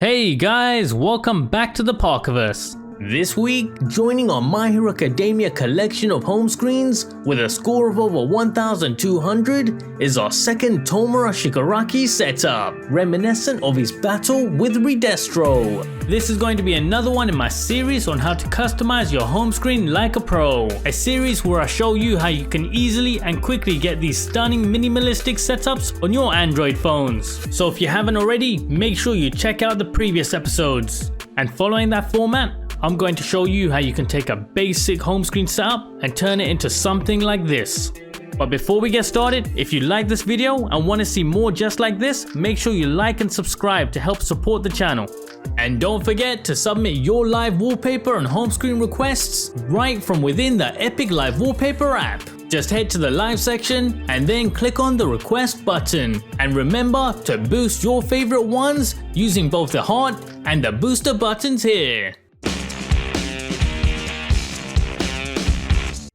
Hey guys, welcome back to the Parkerverse. This week, joining our My Hero Academia collection of home screens with a score of over 1,200 is our second Tomura Shigaraki setup, reminiscent of his battle with re-destro. This is going to be another one in my series on how to customize your home screen like a pro. A series where I show you how you can easily and quickly get these stunning minimalistic setups on your Android phones. So if you haven't already, make sure you check out the previous episodes. And following that format, I'm going to show you how you can take a basic home screen setup and turn it into something like this. But before we get started, if you like this video and want to see more just like this, make sure you like and subscribe to help support the channel. And don't forget to submit your live wallpaper and home screen requests right from within the Epic Live Wallpaper app. Just head to the live section and then click on the request button. And remember to boost your favorite ones using both the heart and the booster buttons here.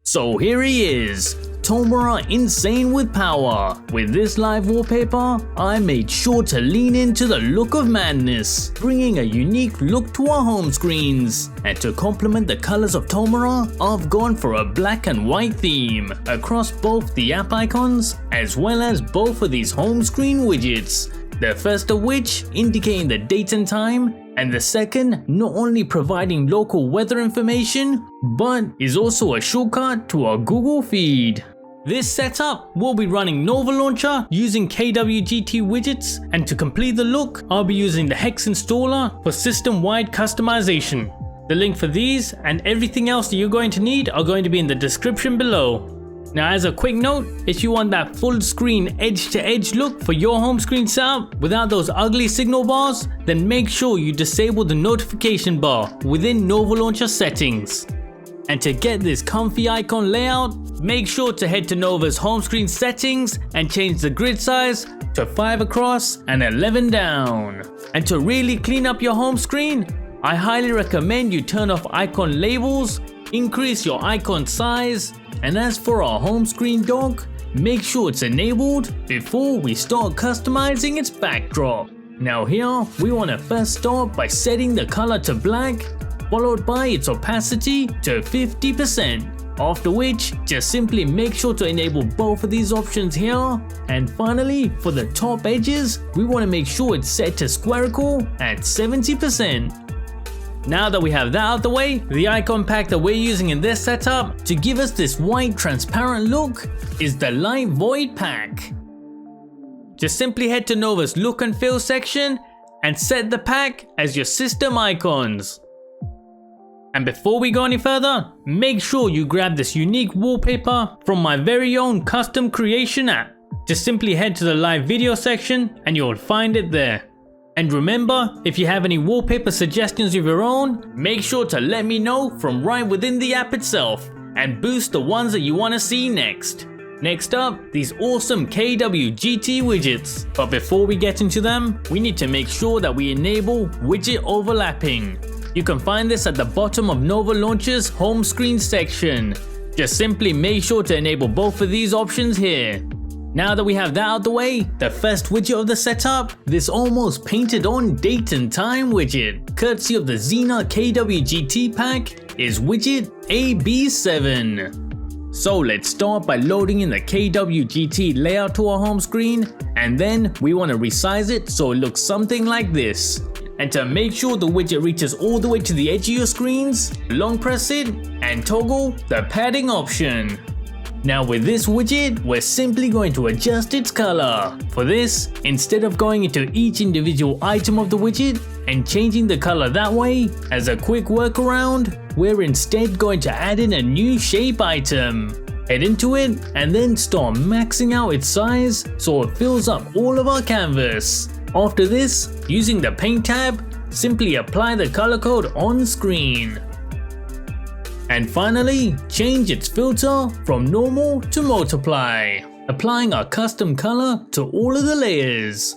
So here he is, Tomura Insane with Power. With this live wallpaper, I made sure to lean into the look of madness, bringing a unique look to our home screens. And to complement the colors of Tomura, I've gone for a black and white theme across both the app icons as well as both of these home screen widgets. The first of which indicating the date and time, and the second not only providing local weather information, but is also a shortcut to our Google feed. This setup will be running Nova Launcher using KWGT widgets, and to complete the look, I'll be using the Hex installer for system-wide customization. The link for these and everything else that you're going to need are going to be in the description below. Now, as a quick note, if you want that full screen edge-to-edge look for your home screen setup without those ugly signal bars, then make sure you disable the notification bar within Nova Launcher settings. And to get this comfy icon layout, make sure to head to Nova's home screen settings and change the grid size to 5 across and 11 down. And to really clean up your home screen, I highly recommend you turn off icon labels, increase your icon size, and as for our home screen dock, make sure it's enabled before we start customizing its backdrop. Now here, we want to first start by setting the color to black, followed by its opacity to 50%. After which, just simply make sure to enable both of these options here. And finally, for the top edges, we want to make sure it's set to spherical at 70%. Now that we have that out the way, the icon pack that we're using in this setup to give us this white transparent look is the Light Void pack. Just simply head to Nova's look and feel section and set the pack as your system icons. And before we go any further, make sure you grab this unique wallpaper from my very own custom creation app. Just simply head to the live video section and you'll find it there. And remember, if you have any wallpaper suggestions of your own, make sure to let me know from right within the app itself and boost the ones that you want to see next. Next up, these awesome KWGT widgets. But before we get into them, we need to make sure that we enable widget overlapping. You can find this at the bottom of Nova Launcher's home screen section. Just simply make sure to enable both of these options here. Now that we have that out the way, the first widget of the setup, this almost painted on date and time widget, courtesy of the Xena KWGT pack, is widget AB7. So let's start by loading in the KWGT layout to our home screen, and then we want to resize it so it looks something like this. And to make sure the widget reaches all the way to the edge of your screens, long press it and toggle the padding option. Now with this widget, we're simply going to adjust its color. For this, instead of going into each individual item of the widget and changing the color that way, as a quick workaround, we're instead going to add in a new shape item. Head into it and then start maxing out its size so it fills up all of our canvas. After this, using the paint tab, simply apply the color code on screen. And finally, change its filter from normal to multiply, applying our custom color to all of the layers.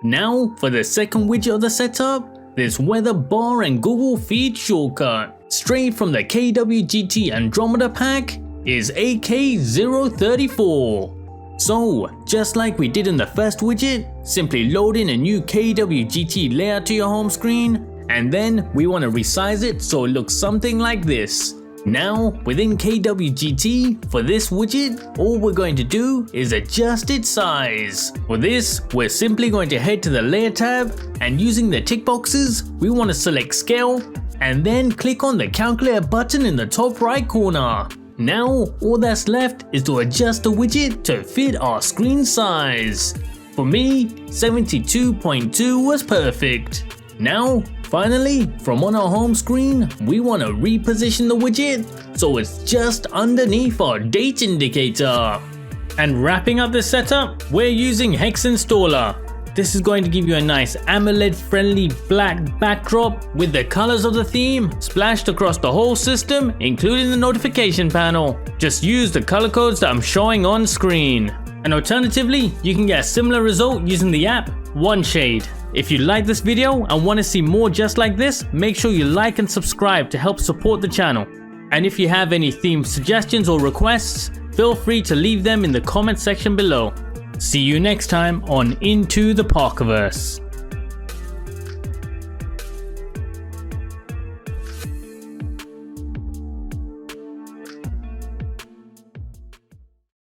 Now for the second widget of the setup, this weather bar and Google feed shortcut, straight from the KWGT Andromeda pack, is AK034. So, just like we did in the first widget, simply load in a new KWGT layout to your home screen, and then we want to resize it so it looks something like this. Now, within KWGT, for this widget, all we're going to do is adjust its size. For this, we're simply going to head to the Layer tab, and using the tick boxes, we want to select Scale, and then click on the Calculator button in the top right corner. Now, all that's left is to adjust the widget to fit our screen size. For me, 72.2 was perfect. Now, finally, from on our home screen, we want to reposition the widget so it's just underneath our date indicator. And wrapping up the setup, we're using Hex Installer. This is going to give you a nice AMOLED friendly black backdrop with the colors of the theme splashed across the whole system, including the notification panel. Just use the color codes that I'm showing on screen. And alternatively, you can get a similar result using the app OneShade. If you like this video and want to see more just like this, make sure you like and subscribe to help support the channel. And if you have any theme suggestions or requests, feel free to leave them in the comment section below. See you next time on Into the Parkerverse.